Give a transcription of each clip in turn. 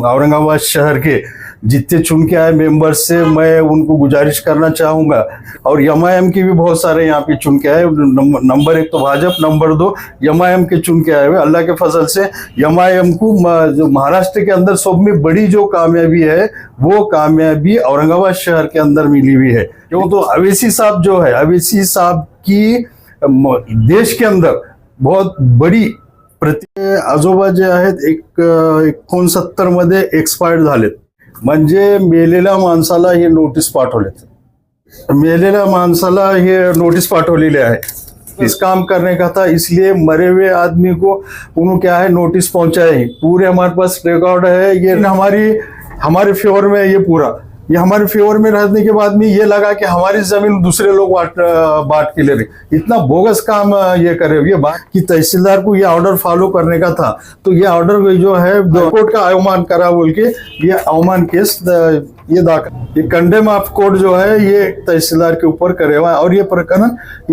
औरंगाबाद शहर के जितने चुन के आए मेंबर्स से मैं उनको गुजारिश करना चाहूँगा, और एमआईएम के भी बहुत सारे यहाँ पे चुन के आए। नंबर 1 तो भाजपा, नंबर 2 एमआईएम के चुन के आए हुए। अल्लाह के फजल से एमआईएम को जो महाराष्ट्र के अंदर सब में बड़ी जो कामयाबी है वो कामयाबी औरंगाबाद शहर के अंदर मिली हुई है। क्यों तो अवैसी साहब जो है, अवैसी साहब की देश के अंदर बहुत बड़ी आजोबा जे आहेत 69 मध्ये एक्सपायर्ड झालेत, म्हणजे मेलेल्या माणसाला हे नोटीस पाठवलेत, मेलेल्या माणसाला हे नोटीस पाठवलेले आहे। इस काम करने का था, इसलिए मरे हुए आदमी को उन्होंने क्या है नोटिस पहुंचाए। पूरे हमारे पास रिकॉर्ड है, ये हमारे फेवर में, ये पूरा ये हमारे फेवर में रहने के बाद में ये लगा कि हमारी जमीन दूसरे लोग बांट के ले रहे। इतना बोगस काम ये करे। ये बात कि तहसीलदार को ये ऑर्डर फॉलो करने का था, तो ये ऑर्डर जो है कोर्ट का अवमान करा बोल के ये अवमान केस ये दाखिल, ये कंडेम ऑफ कोर्ट जो है ये तहसीलदार के ऊपर करे हुआ है, और ये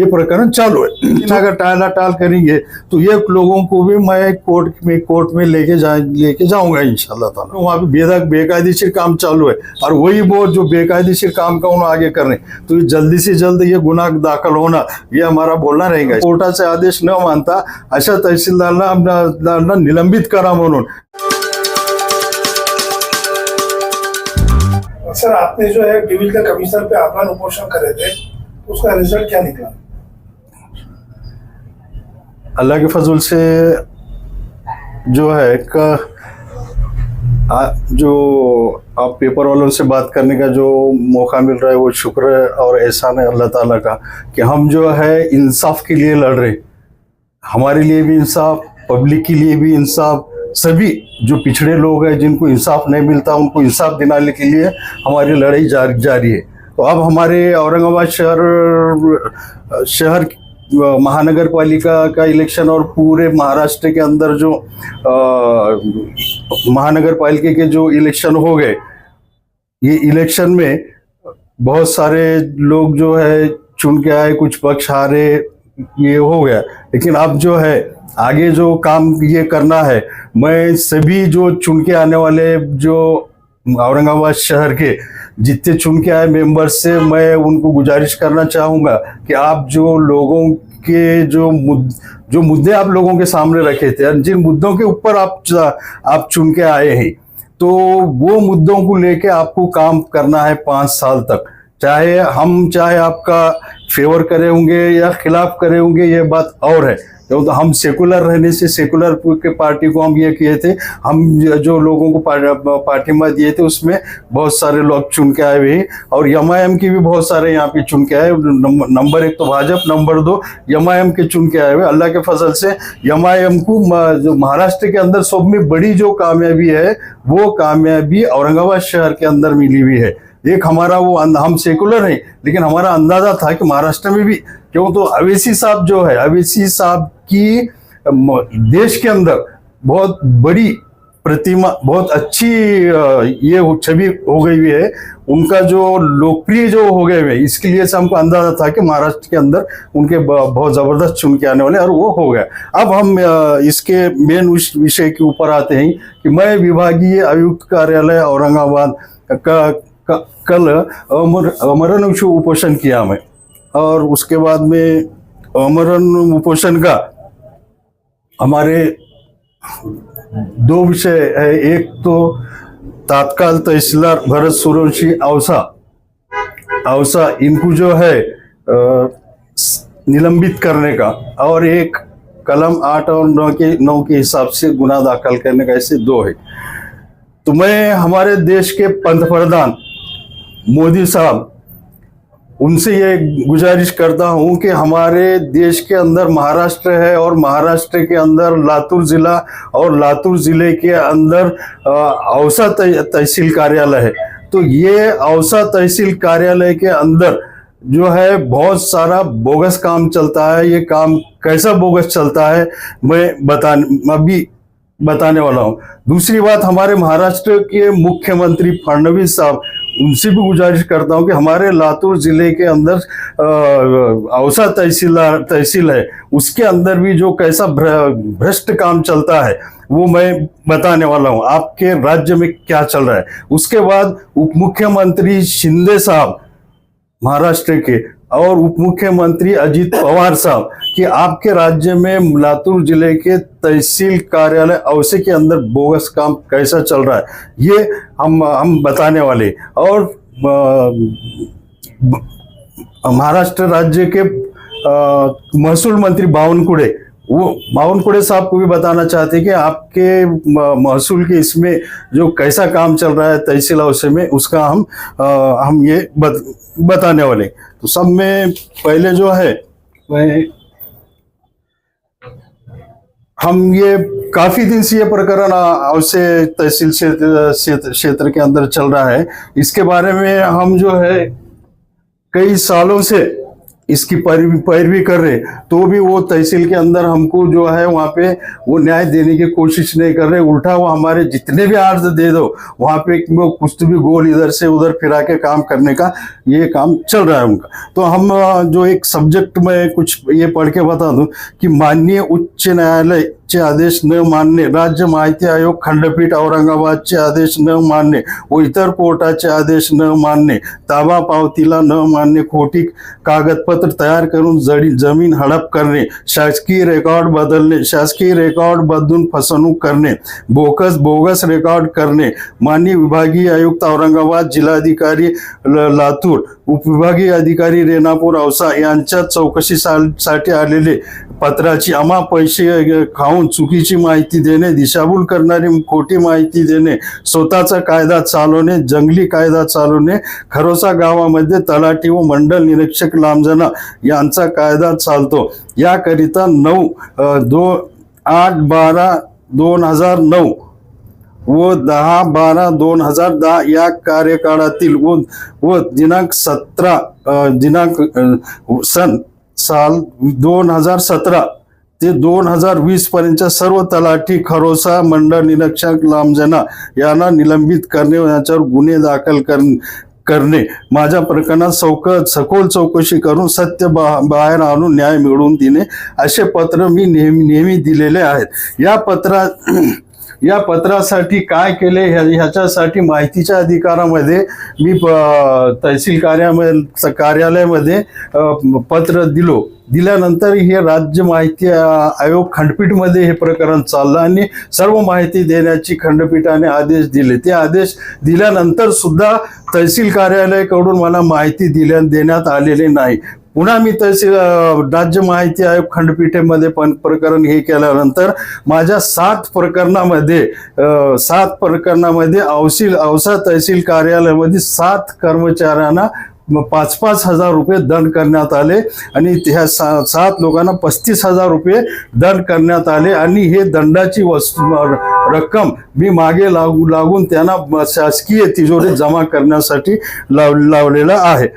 प्रकरण चालू है। अगर टाल करेंगे तो ये लोगों को भी मैं कोर्ट में लेके जाऊंगा इंशाल्लाह ताला। वहाँ पे बेकायदेशीर काम चालू है, और वही वो जो बेकायदेशीर काम का उन्होंने आगे करने, तो जल्दी से जल्द ये गुनाह दाखिल होना ये हमारा बोलना रहेगा। कोर्टाचे आदेश न मानता अशा तहसीलदारांना निलंबित करा म्हणून। सर, आपने जो है डिविजनल कमिश्नर पे आह्वान उपोषण करे थे, उसका रिजल्ट क्या निकला? अल्लाह के फजल से जो है जो आप पेपर वालों से बात करने का जो मौका मिल रहा है वो शुक्र और एहसान है अल्लाह ताला का कि हम जो है इंसाफ के लिए लड़ रहे। हमारे लिए भी इंसाफ, पब्लिक के लिए भी इंसाफ, सभी जो पिछड़े लोग हैं जिनको इंसाफ नहीं मिलता उनको इंसाफ दिलाने के लिए हमारी लड़ाई जारी है। तो अब हमारे औरंगाबाद शहर महानगर पालिका का इलेक्शन और पूरे महाराष्ट्र के अंदर जो महानगर पालिका के जो इलेक्शन हो गए, ये इलेक्शन में बहुत सारे लोग जो है चुन के आए, कुछ पक्ष हारे, ये हो गया। लेकिन अब जो है आगे जो काम ये करना है, मैं सभी जो चुन के आने वाले जो औरंगाबाद शहर के जितने चुन के आए मेंबर्स से मैं उनको गुजारिश करना चाहूँगा कि आप जो लोगों के जो मुद्दे आप लोगों के सामने रखे थे, जिन मुद्दों के ऊपर आप चुन के आए हैं, तो वो मुद्दों को लेके आपको काम करना है 5 साल तक। चाहे आपका फेवर करे होंगे या खिलाफ करे होंगे, ये बात और है। तो हम सेकुलर रहने से, सेकुलर के पार्टी को हम ये किए थे, हम जो लोगों को पार्टी में दिए थे उसमें बहुत सारे लोग चुन के आए हुए हैं, और एमआईएम के भी बहुत सारे यहाँ पे चुन के आए। नंबर 1 तो भाजपा, नंबर 2 एमआईएम के चुन के आए हुए। अल्लाह के फजल से एमआईएम को जो महाराष्ट्र के अंदर सब में बड़ी जो कामयाबी है वो कामयाबी औरंगाबाद शहर के अंदर मिली हुई है। एक हमारा वो, हम सेकुलर हैं लेकिन हमारा अंदाजा था कि महाराष्ट्र में भी, क्यों तो अवैसी साहब जो है, अवैसी साहब की देश के अंदर बहुत बड़ी प्रतिमा, बहुत अच्छी ये छवि हो गई हुई है, उनका जो लोकप्रिय जो हो गए हुए, इसके लिए से हमको अंदाजा था कि महाराष्ट्र के अंदर उनके बहुत जबरदस्त चुन के आने वाले, और वो हो गया। अब हम इसके मेन विषय के ऊपर आते हैं कि मैं विभागीय आयुक्त कार्यालय औरंगाबाद का कल अमरण उपोषण किया मैं, और उसके बाद में अमरण उपोषण का हमारे 2 विषय है। एक तो तात्काल तहसीलदार भरत सूर्यवंशी औसा इनको जो है निलंबित करने का, और एक कलम 8 और 9 के हिसाब से गुना दाखिल करने का, ऐसे 2 है। तो मैं हमारे देश के पंतप्रधान मोदी साहब उनसे ये गुजारिश करता हूं कि हमारे देश के अंदर महाराष्ट्र है, और महाराष्ट्र के अंदर लातूर जिला, और लातूर जिले के अंदर औसा तहसील कार्यालय है। तो ये औसा तहसील कार्यालय के अंदर जो है बहुत सारा बोगस काम चलता है। ये काम कैसा बोगस चलता है मैं अभी बताने वाला हूँ। दूसरी बात, हमारे महाराष्ट्र के मुख्यमंत्री फडणवीस साहब, उनसे भी गुजारिश करता हूँ कि हमारे लातूर जिले के अंदर औसा तहसील है, उसके अंदर भी जो कैसा भ्रष्ट काम चलता है वो मैं बताने वाला हूं आपके राज्य में क्या चल रहा है। उसके बाद उप मुख्यमंत्री शिंदे साहब महाराष्ट्र के और उप मुख्यमंत्री अजित पवार साहब कि आपके राज्य में लातूर जिले के तहसील कार्यालय औसे के अंदर बोगस काम कैसा चल रहा है, ये हम बताने वाले। और महाराष्ट्र राज्य के महसूल मंत्री बावनकुळे, वो बावनकुळे साहब को भी बताना चाहते हैं कि आपके महसूल के इसमें जो कैसा काम चल रहा है तहसील औसे में, उसका हम ये बताने वाले। तो सब में पहले जो है हम ये काफी दिन से ये प्रकरण औसे तहसील क्षेत्र के अंदर चल रहा है। इसके बारे में हम जो है कई सालों से इसकी पैरवी कर रहे, तो भी वो तहसील के अंदर हमको जो है वहाँ पे वो न्याय देने की कोशिश नहीं कर रहे। उल्टा वो हमारे जितने भी अर्ज दे दो वहाँ पे वो कुछ तो भी गोल इधर से उधर फिरा के काम करने का ये काम चल रहा है उनका। तो हम जो एक सब्जेक्ट में कुछ ये पढ़ के बता दूं कि माननीय उच्च न्यायालय चे आदेश न मानणे, राज्य माहिती आयोग खंडपीठ औरंगाबादचे आदेश न मानणे व इतर कोर्टाचे आदेश न मानणे, ताबा पावतीला न मानणे, खोटी कागदपत्र तयार करून जमीन हडप करणे, शासकीय रेकॉर्ड बदलणे, शासकीय रेकॉर्ड बदलून फसवणूक करणे, बोगस रेकॉर्ड करणे, माननीय विभागीय आयुक्त औरंगाबाद, जिल्हाधिकारी लातूर, उपविभागीय अधिकारी रेणापूर औसा यांच्या चौकशीसाठी आलेले पत्राची अमा पैसे खाऊन चुकीची माहिती देणे, दिशाभूल करणारी खोटी माहिती देणे, स्वतःचा कायदा चालवणे, जंगली कायदा चालवणे, खरोसा गावामध्ये तलाठी व मंडल निरीक्षक लांबजना यांचा कायदा चालतो, याकरिता 8/12/2009 व 10/12/2010 या कार्यकाळातील व दिनांक 17 साल 2017 ते 2020 पर्यंतच्या सर्व तलाठी, खरोसा, मंडळ निरीक्षक लांबजना यांना निलंबित करणे, याच्यावर गुन्हे दाखल करणे, माझ्या प्रकरणात सखोल चौकशी करून सत्य बाहेर आणून न्याय मिळवून देणे, असे पत्र मी नेहमी दिलेले आहेत। या पत्रासाठी काय केले ह्याच्यासाठी माहितीच्या अधिकारामध्ये मी तहसील कार्यालयामध्ये पत्र दिल्यानंतर हे राज्य माहिती आयोग खंडपीठमध्ये हे प्रकरण चाललं आणि सर्व माहिती देण्याची खंडपीठाने आदेश दिले। ते आदेश दिल्यानंतर सुद्धा तहसील कार्यालयाकडून मला माहिती देण्यात आलेली नाही। पुन्हा मी तहसील राज्य माहिती आयोग खंडपीठेमध्ये पण प्रकरण हे केल्यानंतर माझ्या 7 प्रकरणामध्ये औसा तहसील कार्यालयामध्ये 7 कर्मचाऱ्यांना 5-5 हजार रुपये दंड करण्यात आले आणि ह्या 7 लोकांना 35,000 रुपये दंड करण्यात आले आणि हे दंडाची रक्कम मी मागे लागून त्यांना शासकीय तिजोरीत जमा करण्यासाठी लावलेला आहे।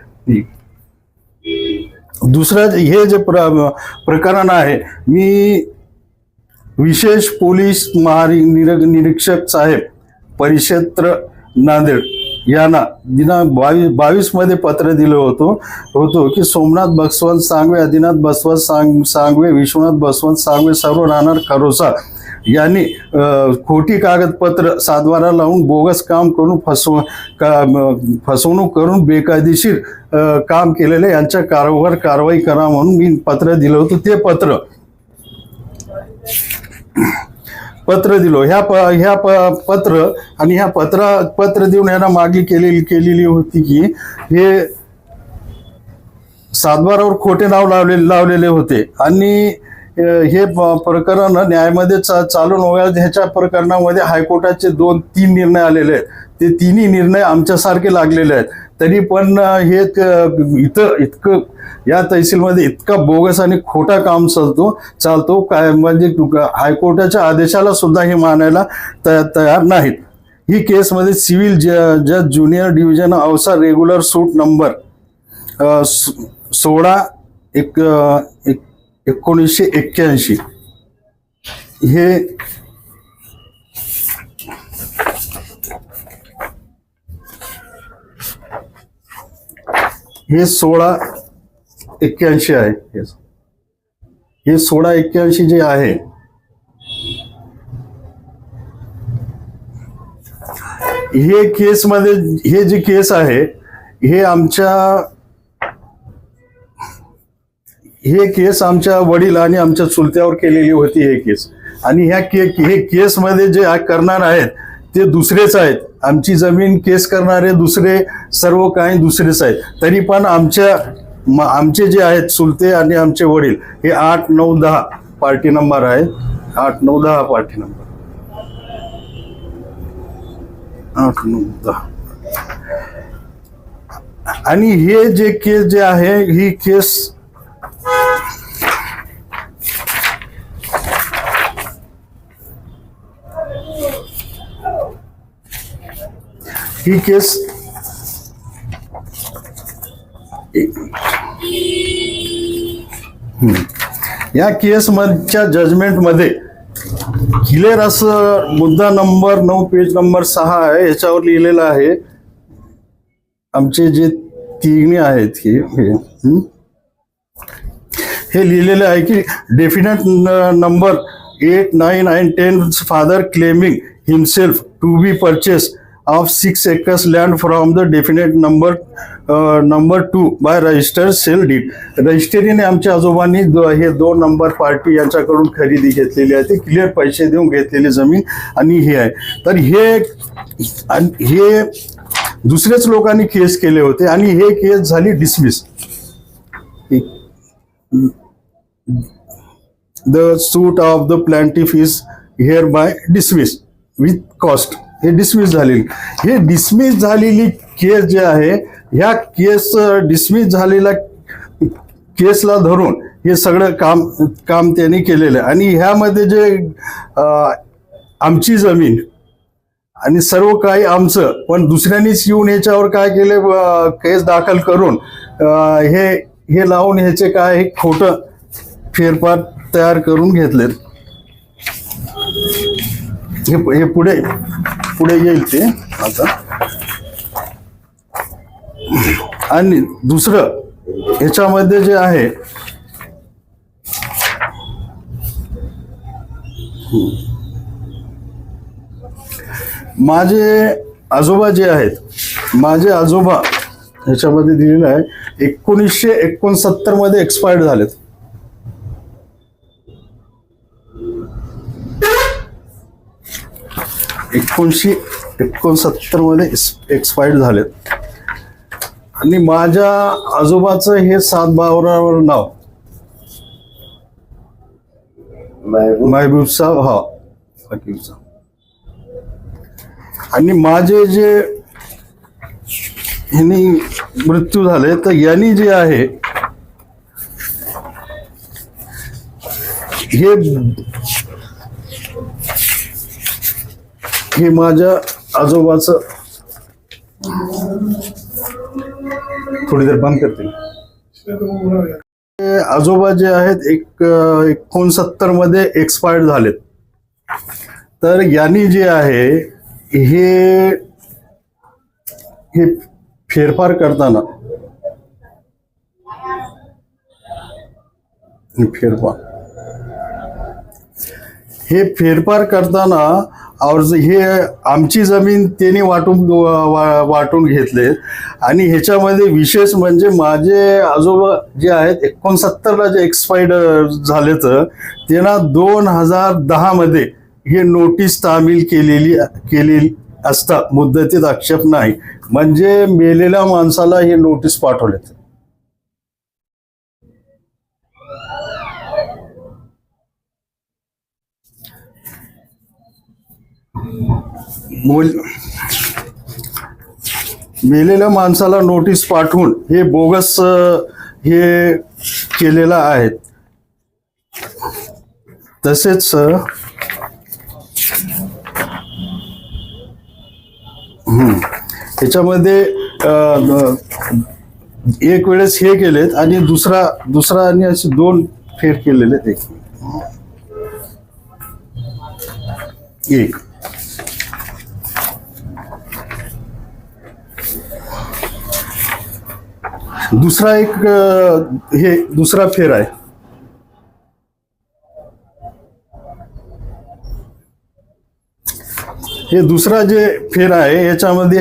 दुसरं हे जे प्रकरण आहे, मी विशेष पोलीस महानिरीक्षक साहेब परिक्षेत्र नांदेड यांना दिनांक 22 मध्ये पत्र दिलं होतो की सोमनाथ बसवंत सांगवे, आदिनाथ बसवंत सांगवे, विश्वनाथ बसवंत सांगवे सर्व राहणार खरोसा यांनी खोटी कागदपत्र सातबारा लावून बोगस काम करून फसवणूक करून बेकायदेशीर काम केलेले यांच्या कारभार कारवाई करा म्हणून मी पत्र दिलं होतं। ते पत्र दिलो ह्या पत्र आणि ह्या पत्र देऊन यांना मागणी केलेली होती की हे सातबारावर खोटे नाव लावलेले होते आणि हे प्रकरण न्यायामध्ये चालून होईल। ह्याच्या प्रकरणामध्ये हायकोर्टाचे 2-3 निर्णय आलेले आहेत, ते तिन्ही निर्णय आमच्यासारखे लागलेले आहेत। तरी पण हे इतकं या तहसीलमध्ये इतका बोगस आणि खोटा काम चालतो काय म्हणजे हायकोर्टाच्या आदेशाला सुद्धा हे मानायला तयार नाहीत। ही केसमध्ये सिव्हिल जज ज्युनियर डिव्हिजन औसा रेग्युलर सूट नंबर 16/1981 हे 1681 आहे। हे 1681 जे आहे हे केसमध्ये हे जे केस आहे हे केस आमच्या वडील आणि आमच्या चुलत्यावर केलेली होती हे केस. आणि हे केसमध्ये जे करणार आहेत ते दुसरेच आहेत. आमची जमीन केस करणारे दुसरे, सर्व काही दुसरेच आहेत. तरी पण आमचे जे आहेत चुलते आणि आमचे वडील हे 8, 9, 10 पार्टी नंबर आहे. 8, 9, 10 पार्टी नंबर 8, 9, 10. आणि हे जे केस जे आहे ही केस या केसच्या जजमेंटमध्ये क्लिअर असं मुद्दा नंबर 9 पेज नंबर 6 आहे. याच्यावर लिहिलेलं आहे आमचे जे तिघे आहेत हे लिहिलेलं आहे की definite number 8, 9 and 10 father claiming himself to be purchase of 6 acres land from the definite number 2 by registered sale deed. रजिस्ट्रीने आमच्या आजोबांनी हे 2 नंबर पार्टी यांच्याकडून खरेदी घेतलेली आहे. ते क्लिअर पैसे देऊन घेतलेली जमीन आणि हे आहे. तर हे दुसरेच लोकांनी केस केले होते आणि हे केस झाली dismiss. The suit of the plaintiff is hereby dismiss with cost. हे डिसमिस झालेली. हे डिसमिस झालेली केस जे आहे ह्या केस डिसमिस झालेल्या केसला धरून हे सगळं काम त्यांनी केलेलं आहे. आणि ह्यामध्ये जे आमची जमीन आणि सर्व काही आमचं, पण दुसऱ्यांनीच येऊन ह्याच्यावर काय केले केस दाखल करून हे लावून ह्याचे काय खोटं फेरफार तयार करून घेतलेत. हे पुढे येईल ते आता. आणि दुसरं ह्याच्यामध्ये जे आहे माझे आजोबा जे आहेत, माझे आजोबा ह्याच्यामध्ये दिलेलं आहे 1969 मध्ये एक्सपायर्ड झालेत. 1969 मध्ये एक्सपायर्ड झालेत. आणि माझ्या आजोबाचं हे 7 भावावर नाव महबूब साहेब. हा फकीर साहेब. आणि माझे जे ह्यांनी मृत्यू झाले तर यांनी जे आहे हे माझ्या आजोबाचं थोडी देर बंद करते. आजोबा जे आहेत 69 मध्ये एक्सपायर्ड झालेत. तर यांनी जे आहे हे फेरफार करताना फेरफार करताना हे आमची जमीन त्यांनी वाटून घेतले. आणि ह्याच्यामध्ये विशेष म्हणजे माझे आजोबा जे आहेत 69 ला जे एक्सपायर्ड झाले तर त्यांना 2010 मध्ये हे नोटीस तामील केलेली असता मुद्दतीत आक्षेप नाही. म्हणजे मेलेल्या माणसाला हे नोटीस पाठवलेत. मेलेल्या माणसाला नोटीस पाठवून हे बोगस हे केलेलं आहे. तसेच ह्याच्यामध्ये एक वेळेस हे केलेत आणि दुसरा आणि असे 2 फेर केलेले. एक दुसरा हे दुसरा फेर आहे. हे दुसरा जे फेर आहे याच्यामध्ये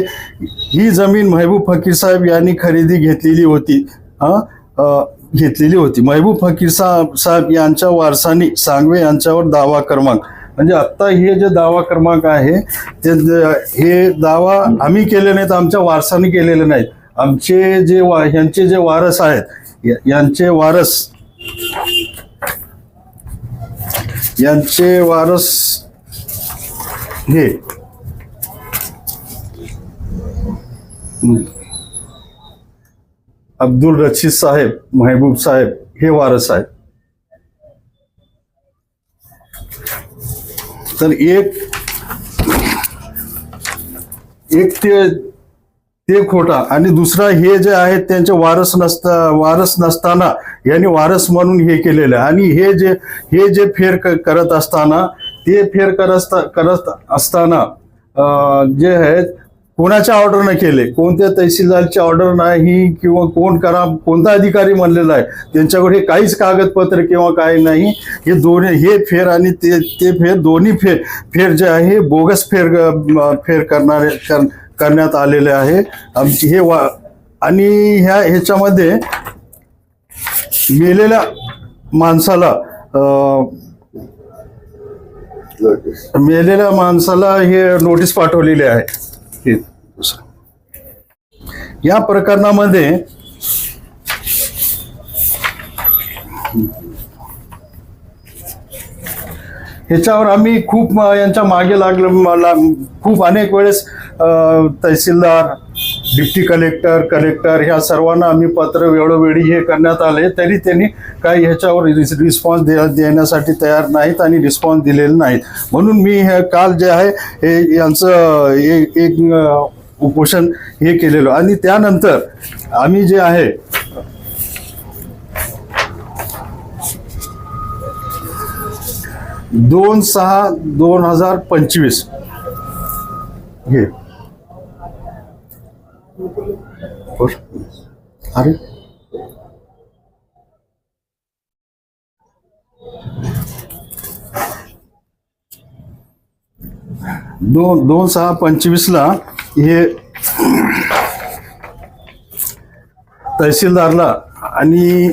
ही जमीन महबूब फकीर साहेब यांनी खरेदी घेतलेली होती. घेतलेली होती. महबूब फकीर साहेब यांच्या वारसांनी सांगवे यांच्यावर दावा क्रमांक, म्हणजे आत्ता हे जे दावा क्रमांक आहे ते हे दावा आम्ही केले नाहीत, आमच्या वारसांनी केलेले नाहीत. आमचे जे यांचे जे वारस आहेत यांचे वारस हे अब्दुल रशीद साहेब महबूब साहेब हे वारस आहेत. तर एक ते खोटा आणि दुसरा हे जे आहेत त्यांचे वारस नसताना यांनी वारस म्हणून हे केलेलं आहे. आणि हे जे फेर करत असताना ते फेर करत असताना जे आहेत कोणाच्या ऑर्डरने केले, कोणत्या तहसीलदारची ऑर्डर नाही किंवा कोणता अधिकारी म्हणलेला आहे त्यांच्याकडे काहीच कागदपत्र किंवा काही नाही. हे फेर आणि ते फेर दोन्ही फेर जे आहे बोगस फेर करण्यात आलेले आहे. आमची हे आणि ह्याच्यामध्ये मेलेल्या माणसाला हे नोटीस पाठवलेली आहे. या प्रकरणामध्ये ह्याच्यावर आम्ही खूप यांच्या मागे खूप अनेक वेळेस तहसीलदार, डिप्टी कलेक्टर ह्या सर्वांना आम्ही पत्र वेळोवेळी हे करण्यात आले, तरी त्यांनी काही ह्याच्यावर रिस्पॉन्स देण्यासाठी तयार नाहीत आणि रिस्पॉन्स दिलेले नाहीत. म्हणून मी हे काल जे आहे हे यांचं एक उपोषण हे केलेलं. आणि त्यानंतर आम्ही जे आहे 2/6/2025 हे अरे 2/6/25 हे तहसीलदारला आणि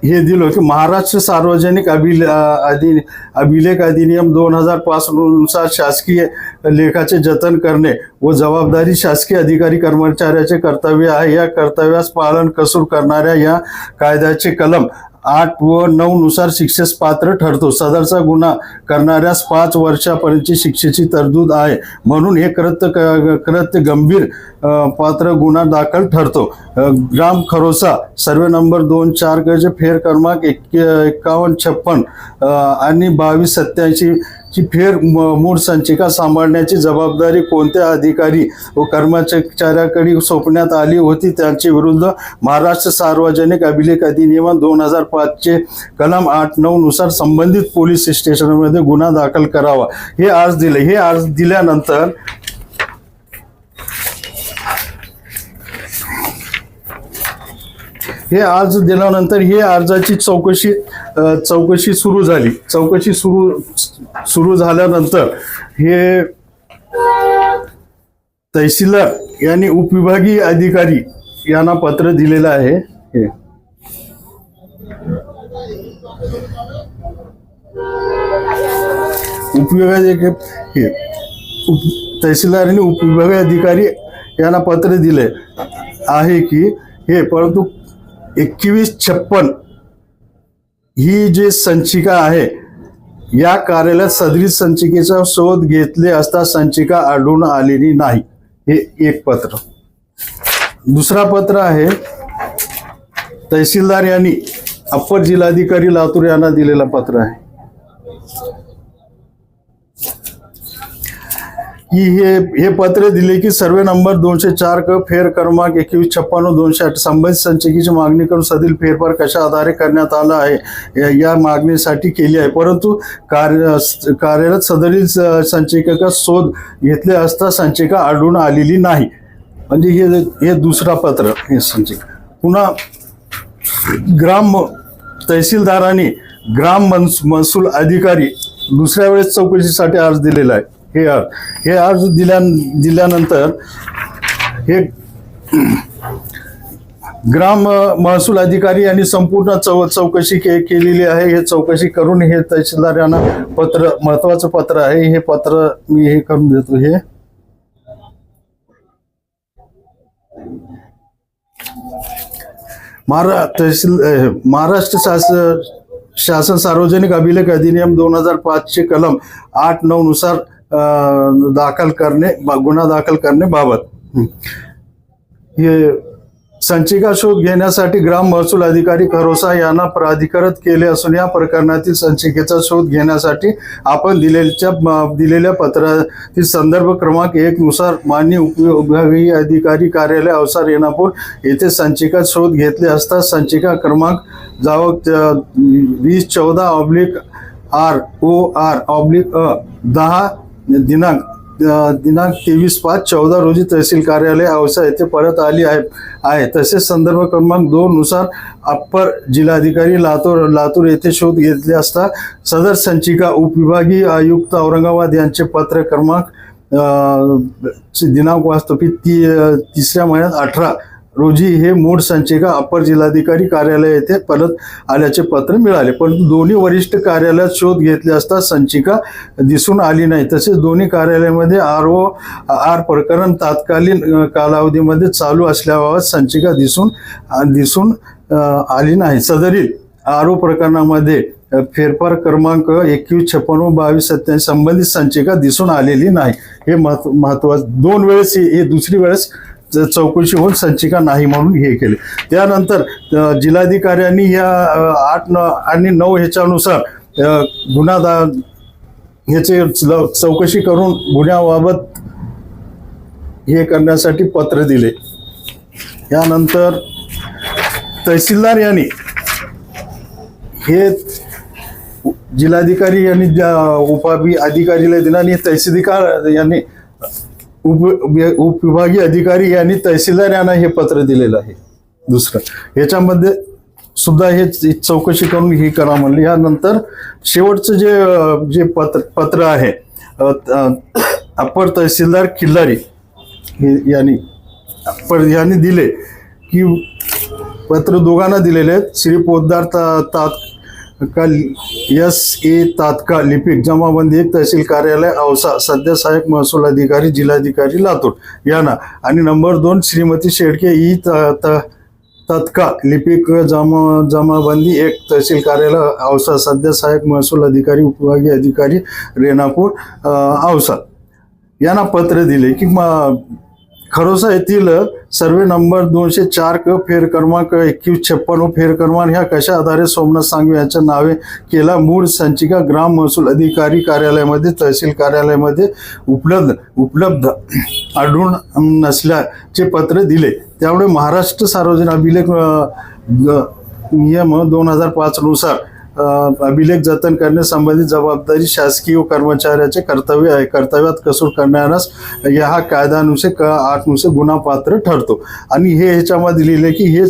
हे दिलं की महाराष्ट्र सार्वजनिक अभिलेख अधिनियम 2005 नुसार शासकीय लेखाचे जतन करणे व जबाबदारी शासकीय अधिकारी कर्मचाऱ्याचे कर्तव्य आहे. या कर्तव्यास पालन कसूर करणाऱ्या या कायद्याचे कलम 8 व 9 नुसार शिक्षेस पात्र ठरतो. सदरचा गुन्हा करणाऱ्यास 5 वर्षापर्यंतची शिक्षेची तरतूद आहे. म्हणून हे कृत्य गंभीर पात्र गुन्हा दाखल ठरतो. ग्राम खरोसा सर्वे नंबर 2/4 गज फेर क्रमांक 5156 आणि 2287 ची फेर मूळ संचिका सांभाळण्याची जबाबदारी कोणत्या अधिकारी व कर्मचाऱ्याकडे सोपण्यात आली होती त्यांच्या विरुद्ध महाराष्ट्र सार्वजनिक अभिलेख अधिनियम 2005 चे कलम 8-9 नुसार संबंधित पोलीस स्टेशनमध्ये गुन्हा दाखल करावा. हे अर्ज दिले. हे अर्ज दिल्यानंतर हे अर्जाची चौकशी सुरू झाली. चौकशी सुरू झाल्यानंतर हे तहसीलदार यांनी उपविभागीय अधिकारी यांना पत्र दिलेलं आहे. हे तहसीलदार यांनी उपविभागीय अधिकारी यांना पत्र दिले आहे की हे परंतु 2156 ही जी संचिका आहे या कार्यालयात सदरीत संचिकेचा शोध घेतले असता संचिका आढळून आलेली नाही. हे एक पत्र. दुसरा पत्र आहे तहसीलदार यांनी अप्पर जिल्हाधिकारी लातूर यांना दिलेला पत्र आहे की हे पत्र दिले की सर्वे नंबर 204 क फेर क्रमांक 2156-208 संबंधित संचिकेची मागणी करून सदरील फेरफार कशा आधारे करण्यात आला आहे या मागणीसाठी केली आहे. परंतु कार्यालयात सदरील संचिकेचा शोध घेतले असता संचिका आढळून आलेली नाही. म्हणजे हे दुसरा पत्र. हे संचिका पुन्हा तहसीलदारांनी ग्राम महसूल अधिकारी दुसऱ्या वेळेस चौकशीसाठी अर्ज दिलेला आहे. हे अर्ज दिल्यानंतर हे ग्राम महसूल अधिकारी यांनी संपूर्ण चौकशी केलेली आहे. हे चौकशी करून हे तहसीलदार यांना पत्र, महत्वाचं पत्र आहे, हे पत्र मी हे करून देतो. हे महाराष्ट्र शासन सार्वजनिक अभिलेख अधिनियम 2005 चे कलम 8-9 नुसार गुन्हा दाखल करणे बाबत हे संचिका शोध घेण्यासाठी ग्राम महसूल अधिकारी खरोसा यांना प्राधिकृत केले असून या प्रकरणातील संचिकेचा शोध घेण्यासाठी आपण दिलेल्या पत्रातील संदर्भ क्रमांक 1 नुसार माननीय उपविभागीय अधिकारी कार्यालय औसा रेणापूर येथे संचिका शोध घेतले असता संचिका क्रमांक 2014/ROR/10 दिनांक 23/5/14 रोजी तहसील कार्यालय औसा येथे परत आली आहे. तसेच संदर्भ क्रमांक 2 नुसार अप्पर जिल्हाधिकारी लातूर येथे शोध घेतले असता सदर संचिका उपविभागीय आयुक्त औरंगाबाद यांचे पत्र क्रमांक दिनांक वास्तविक 3 महिन्यात 18 रोजी हे मूळ संचिका अप्पर जिल्हाधिकारी कार्यालय येथे परत आल्याचे पत्र मिळाले. परंतु दोन्ही वरिष्ठ कार्यालयात शोध घेतले असता संचिका दिसून आली नाही. तसेच दोन्ही कार्यालयामध्ये ROR प्रकरण तात्कालीन कालावधीमध्ये चालू असल्याबाबत संचिका दिसून आली नाही. सदरील RO प्रकरणामध्ये फेरफार क्रमांक 2156-22-27 संबंधित संचिका दिसून आलेली नाही. हे महत्वाचं. 2 वेळेस हे दुसरी वेळेस चौकशी होऊन संचिका नाही म्हणून हे केले. त्यानंतर जिल्हाधिकाऱ्यांनी या 8 आणि 9 ह्याच्यानुसार ह्याचे चौकशी करून गुन्ह्याबाबत हे करण्यासाठी पत्र दिले. यानंतर तहसीलदार यांनी हे जिल्हाधिकारी यांनी अधिकारीला दिला आणि तहसीलदार यांनी उपविभागीय अधिकारी यांनी तहसीलदार यांना हे पत्र दिलेलं आहे. दुसरं याच्यामध्ये सुद्धा हे चौकशी करून ही करा म्हणले. यानंतर शेवटचं जे पत्र आहे अप्पर तहसीलदार खिल्लारी यांनी दिले की पत्र दोघांना दिलेले आहेत. श्री पोद्दार तात्काळ लिपिक जमाबंदी 1 तहसील कार्यालय औसा सध्या सहाय्यक महसूल अधिकारी जिल्हाधिकारी लातूर यांना आणि नंबर 2 श्रीमती शेडके तत्काळ लिपिक जमाबंदी 1 तहसील कार्यालय औसा सध्या सहाय्यक महसूल अधिकारी उपविभागीय अधिकारी रेणापूर औसा यांना पत्र दिले की खरोसा येथील सर्वे नंबर 204 क फेर क्रमांक 2156 फेर क्रमांक ह्या कशा आधारे सोमनाथ सांगवे यांच्या नावे केला मूळ संचिका ग्राम महसूल अधिकारी कार्यालयामध्ये तहसील कार्यालयामध्ये उपलब्ध आढळून नसल्याचे पत्र दिले. त्यामुळे महाराष्ट्र सार्वजनिक अभिलेख नियम 2005 नुसार अभिलेख जतन करण्यासंबंधी जबाबदारी शासकीय कर्मचाऱ्याचे कर्तव्य आहे. कर्तव्यात कसूर करणाऱ्यास हा कायद्यानुसार 8 नुसार गुन्हापात्र ठरतो. आणि हे ह्याच्यामध्ये लिहिले की हे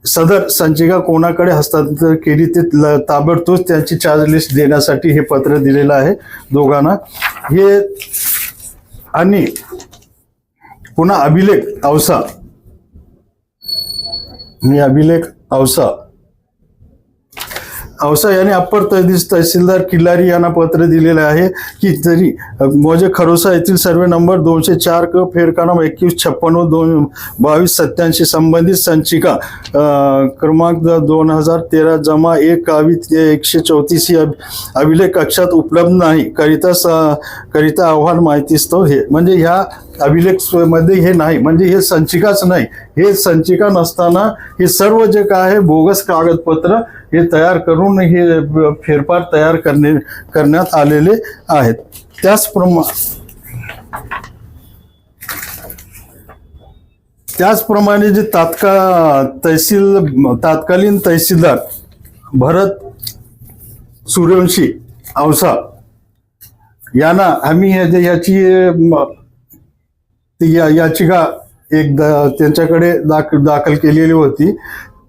सदर संचिका कोणाकडे हस्तांतर केली ते ताबडतोब त्यांची चार्ज लिस्ट देण्यासाठी हे पत्र दिलेलं आहे दोघांना. हे आणि पुन्हा अभिलेख औसा यांनी अप्पर तहसीलदार खिल्लारी यांना पत्र दिलेले आहे की जरी मौजे खरोसा येथील सर्वे नंबर 204 क फेर क्रमांक 2156-22-87 संबंधित संचिका क्रमांक 2013 जमा 1 कावी 134 ही अभिलेख कक्षात उपलब्ध नाही करिता अहवाल माहितीस्तव हे म्हणजे ह्या अभिलेख मध्ये हे नाही म्हणजे हे संचिकाच नाही. हे संचिका नसताना हे सर्व जे काय आहे बोगस कागदपत्र हे तयार करून हे फेरफार तयार करण्यात आलेले आहेत. त्याचप्रमाणे जे तत्कालीन तहसीलदार भरत सूर्यवंशी औसा यांना आम्ही याची याचिका त्यांच्याकडे दाखल केलेली होती.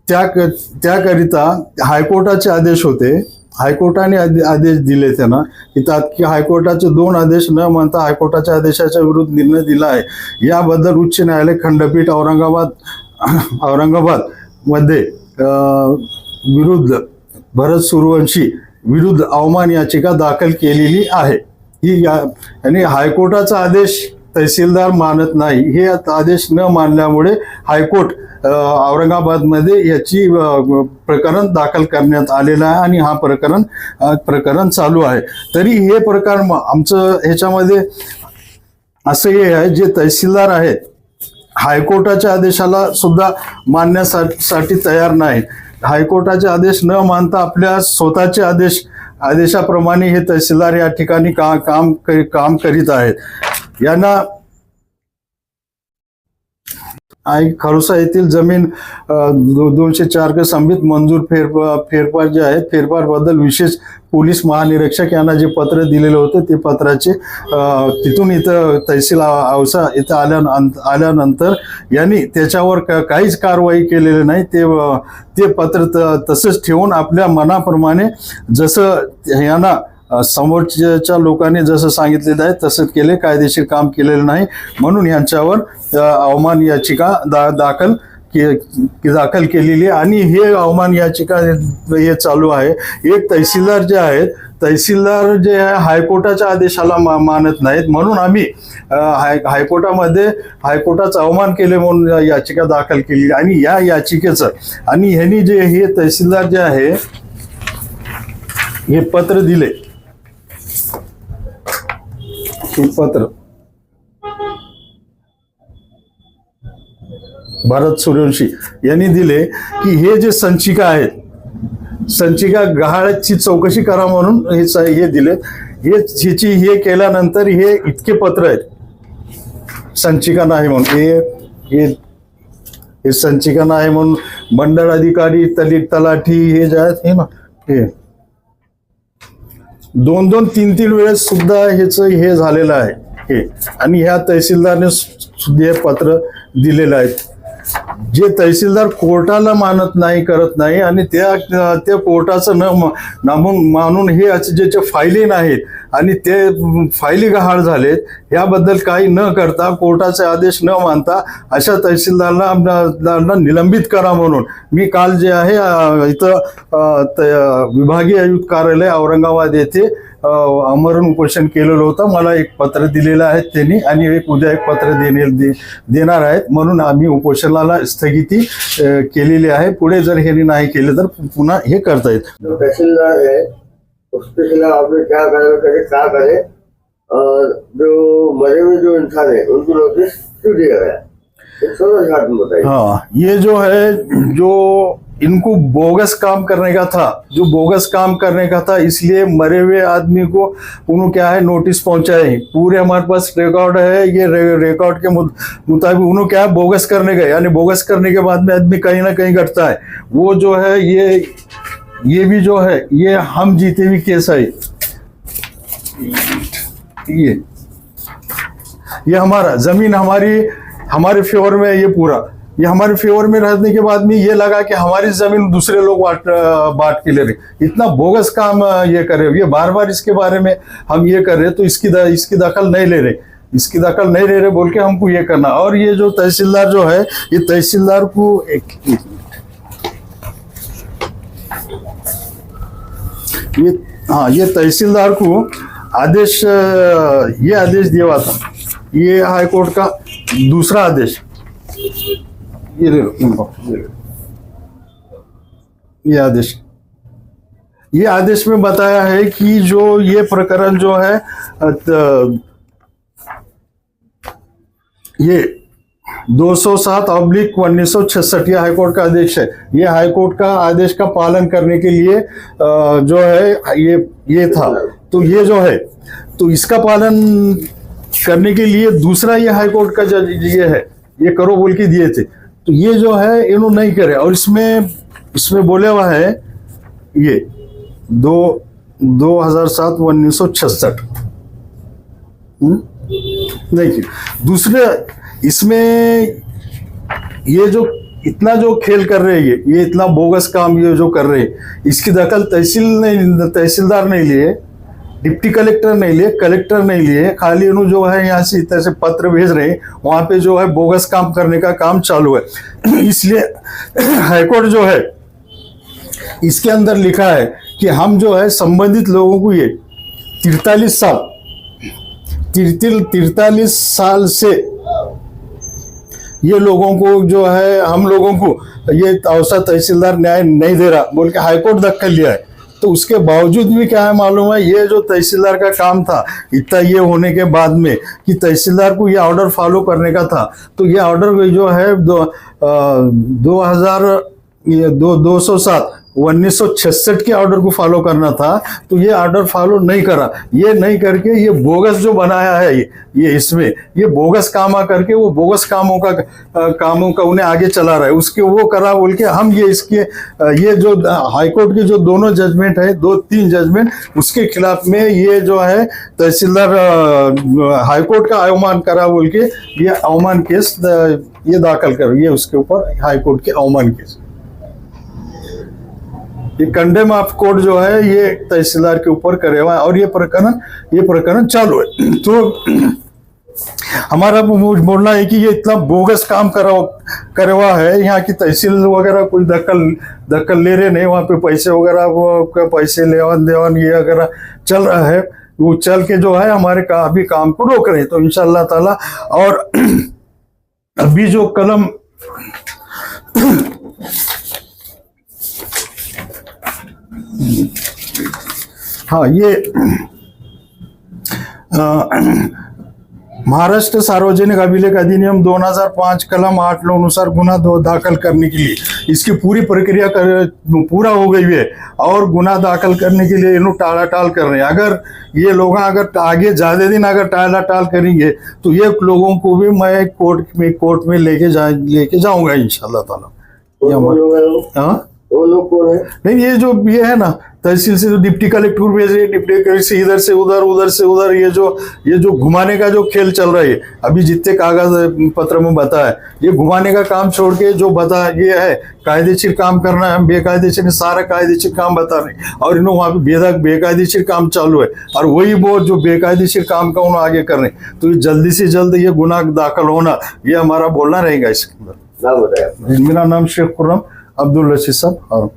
त्याकरिता हायकोर्टाचे आदेश होते हायकोर्टाने आदेश दिले त्यांना की की हायकोर्टाचे 2 आदेश न मानता हायकोर्टाच्या आदेशाच्या विरुद्ध निर्णय दिला आहे। याबद्दल उच्च न्यायालय खंडपीठ औरंगाबाद मध्ये विरुद्ध भरत सूर्यवंशी विरुद्ध अवमान याचिका दाखल केलेली आहे। ही आणि हायकोर्टाचा आदेश तहसीलदार मानत नाही, हे आदेश न मानल्यामुळे हायकोर्ट औरंगाबादमध्ये याची प्रकरण दाखल करण्यात आलेलं आहे आणि हा प्रकरण चालू आहे। तरी हे प्रकरण आमचं ह्याच्यामध्ये असं हे आहे, जे तहसीलदार आहेत हायकोर्टाच्या आदेशाला सुद्धा मानण्यासाठी तयार नाहीत। हायकोर्टाचे आदेश न मानता आपल्या स्वतःचे आदेशाप्रमाणे हे तहसीलदार या ठिकाणी काम करीत आहेत। यांना खरोसा येथील जमीन 204 के संबित मंजूर फेरफार जे आहेत, फेरफार बद्दल विशेष पोलीस महानिरीक्षक यांना जे पत्र दिलेलं होतं ते पत्राचे तिथून इथं तहसील औसा इथं आल्यानंतर यांनी त्याच्यावर काहीच कारवाई केलेली नाही। ते पत्र तसंच ठेवून आपल्या मनाप्रमाणे जसं यांना समोरच्या लोकांनी जसं सांगितलेलं आहे तसंच केले, कायदेशीर काम केलेलं नाही, म्हणून यांच्यावर अवमान याचिका दाखल केलेली आहे। आणि हे अवमान याचिका हे चालू आहे। एक तहसीलदार जे आहेत, तहसीलदार जे आहे हायकोर्टाच्या आदेशाला मानत नाहीत, म्हणून आम्ही हायकोर्टामध्ये हायकोर्टाचा अवमान केले म्हणून याचिका दाखल केली। आणि या याचिकेचं आणि ह्यांनी जे हे तहसीलदार जे आहे हे पत्र दिले, हे पत्र भरत सूर्यवंशी यांनी दिले की हे जे संचिका आहेत, संचिका गहाळची चौकशी करा म्हणून हे दिले। हे केल्यानंतर हे इतके पत्र आहेत संचिका नाही म्हणून, हे संचिका नाही म्हणून मंडळ अधिकारी, तलाठी हे जे आहेत हे ना, हे 2-2, 3-3 वेळेस सुद्धा हे झालेलं आहे हे। आणि ह्या तहसीलदारने सुद्धा हे पत्र दिलेलं आहे। जे तहसीलदार कोर्टाला मानत नाही, करत नाही आणि त्या कोर्टाचं मानून हे ज्याचे फायली नाहीत आणि ते फायली गहाळ झालेत, याबद्दल काही न करता कोर्टाचे आदेश न मानता अशा तहसीलदारांना निलंबित करा म्हणून मी काल जे आहे इथं विभागीय आयुक्त कार्यालय औरंगाबाद येथे आमरण उपोषण केलेलं होतं। मला एक पत्र दिलेलं आहे त्यांनी आणि उद्या एक पत्र देणार आहेत, म्हणून आम्ही उपोषणाला स्थगिती केलेली आहे। पुढे जर हे नाही केले तर पुन्हा हे करता येत। जो तहसीलदार है उसके खिलाफ आपने क्या करे, जो मरे हुए जो इंसान है उनको नोटिस क्यों दिया गया? हाँ, ये जो है, जो इनको बोगस काम करने का था, इसलिए मरे हुए आदमी को उन्होंने क्या है नोटिस पहुंचाए। पूरे हमारे पास रिकॉर्ड है, ये रिकॉर्ड के मुताबिक उन्होंने क्या है बोगस करने गए, यानी बोगस करने के बाद में आदमी कहीं ना कहीं घटता है। वो जो है ये भी जो है ये हम जीते हुए केस है। ये हमारा जमीन हमारे फेवर में, ये हमारे फेवर में रहने के बाद में ये लगा कि हमारी जमीन दूसरे लोग बांट के ले रहे। इतना बोगस काम ये कर रहे, ये बार इसके बारे में हम ये कर रहे, तो इसकी दखल नहीं ले रहे बोल के हमको ये करना। और ये जो तहसीलदार जो है, ये तहसीलदार को ये तहसीलदार को ये आदेश दिया था, ये हाईकोर्ट का दूसरा आदेश, ये आदेश में बताया है कि जो ये प्रकरण जो है ये 207/1966 ये हाईकोर्ट का आदेश है। ये हाईकोर्ट का आदेश का पालन करने के लिए जो है ये था, तो ये जो है तो इसका पालन करने के लिए दूसरा ये हाईकोर्ट का जज ये है, ये करो बोल के दिए थे, तो ये जो है इन्होंने नहीं करे। और इसमें बोले हुआ है ये 2007/1966 नहीं। दूसरे इसमें ये जो इतना जो खेल कर रहे हैं ये इतना बोगस काम ये जो कर रहे हैं, इसकी दखल तहसीलदार नहीं लिए, डिप्टी कलेक्टर नहीं लिए, कलेक्टर नहीं लिए, खाली उन्होंने जो है यहाँ से इतने से पत्र भेज रहे हैं, वहाँ पे जो है बोगस काम करने का काम चालू है। इसलिए हाईकोर्ट जो है इसके अंदर लिखा है कि हम जो है संबंधित लोगों को ये 43 साल से ये लोगों को जो है हम लोगों को ये औसा तहसीलदार न्याय नहीं दे रहा बोल के हाईकोर्ट दखल लिया है। तो उसके बावजूद भी क्या है मालूम है, ये जो तहसीलदार का काम था इतना ये होने के बाद में कि तहसीलदार को ये ऑर्डर फॉलो करने का था, तो ये ऑर्डर जो है 1966 के ऑर्डर को फॉलो करना था, तो ये ऑर्डर फॉलो नहीं करा। ये नहीं करके ये बोगस जो बनाया है ये इसमें ये बोगस काम करके वो बोगस कामों का उन्हें आगे चला रहा है। उसके वो करा बोल के हम ये जो हाईकोर्ट के जो दोनों जजमेंट है, 2-3 जजमेंट, उसके खिलाफ में ये जो है तहसीलदार हाईकोर्ट का अवमान करा बोल के ये अवमान केस ये दाखिल करो, ये उसके ऊपर हाईकोर्ट के अवमान केस, ये कंडेम ऑफ कोर्ट जो है ये तहसीलदार के ऊपर करे हुआ है और ये प्रकरण चालू है। तो हमारा बोलना है कि ये इतना बोगस काम करे हुआ है, यहाँ की तहसील वगैरह कोई दखल ले रहे नहीं, वहाँ पे पैसे वगैरह पैसे लेवन देवन ये वगैरह चल रहा है, वो चल के जो है हमारे अभी काम को रोक रहे हैं। तो इंशाअल्लाह ताला और अभी जो कलम हाँ ये महाराष्ट्र सार्वजनिक अभिलेख अधिनियम 2005 कलम 8 अनुसार गुना दाखिल करने के लिए इसकी पूरी प्रक्रिया पूरा हो गई है और गुना दाखिल करने के लिए इन्हों टाल कर रहे हैं। अगर ये लोग अगर आगे ज्यादा दिन अगर टाल करेंगे तो ये लोगों को भी मैं कोर्ट में लेके जाऊंगा इंशाल्लाह ताला। हाँ वो लोग कौन है? नहीं, ये है ना तहसील से जो डिप्टी कलेक्टर भेज रहे हैं, डिप्टी कलेक्टर से इधर से उधर ये जो घुमाने का जो खेल चल रहा है, अभी जितने कागज पत्र में बताया ये घुमाने का काम छोड़ के जो बता ये है कायदेशीर काम करना है, हम बेकायदेशीर सारा कायदेशीर काम बता रहे और इन्होंने वहाँ पे बेकायदेशीर काम चालू है और वही वो जो बेकायदेशीर काम का उन्होंने आगे कर रहे हैं। तो जल्दी से जल्द ये गुनाह दाखिल होना ये हमारा बोलना रहेगा इसके अंदर। नाम बताया? मेरा नाम शेख खुर्रम अब्दुल रशीद साहब।